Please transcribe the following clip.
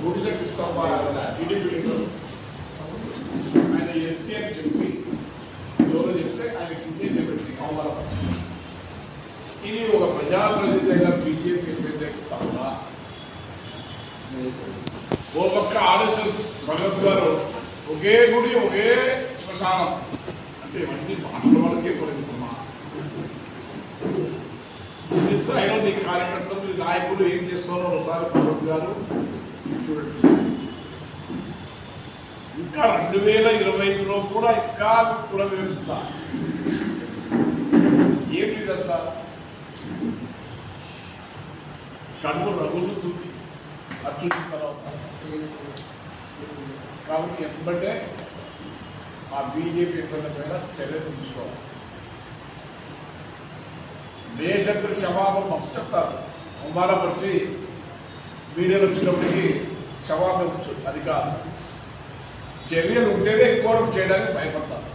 నోటీసులు ఇస్తాం టీడీపీ ఆయన ఎస్సీ అని చెప్పి ఎవరో చెప్తే ఆయన కిందే పెట్టి అవమానపరిచారు. ఇది ఒక ప్రజాప్రతినిధిగా బీజేపీ వ్యతిరేకిస్తామా? ఓ పక్క ఆర్ఎస్ఎస్ భగత్ గారు ఒకే గుడి ఒకే శ్మశానం అంటే ఇవన్నీ మాటల వరకే పరిమితమా? స్థాయిలో నీ కార్యకర్తలు నీ నాయకులు ఏం చేస్తున్నారో ఒకసారి భగత్ గారు చూడండి. ఇంకా 2025లో కూడా ఇంకా కుల వ్యవస్థ ఏమి ఇదంతా కన్ను రగులుతుంది అర్జున తర్వాత. కాబట్టి ఎంబటే ఆ బీజేపీ ఎమ్మెల్యే పైన చర్యలు తీసుకోవాలి. దేశానికి క్షమాపణ మస్తు చెప్తారు, అవమానపరిచి మీడియాలో వచ్చినప్పటికీ క్షమాపణ అది కాదు. చర్యలు ఉంటేనే ఎక్కువ చేయడానికి భయపడతారు.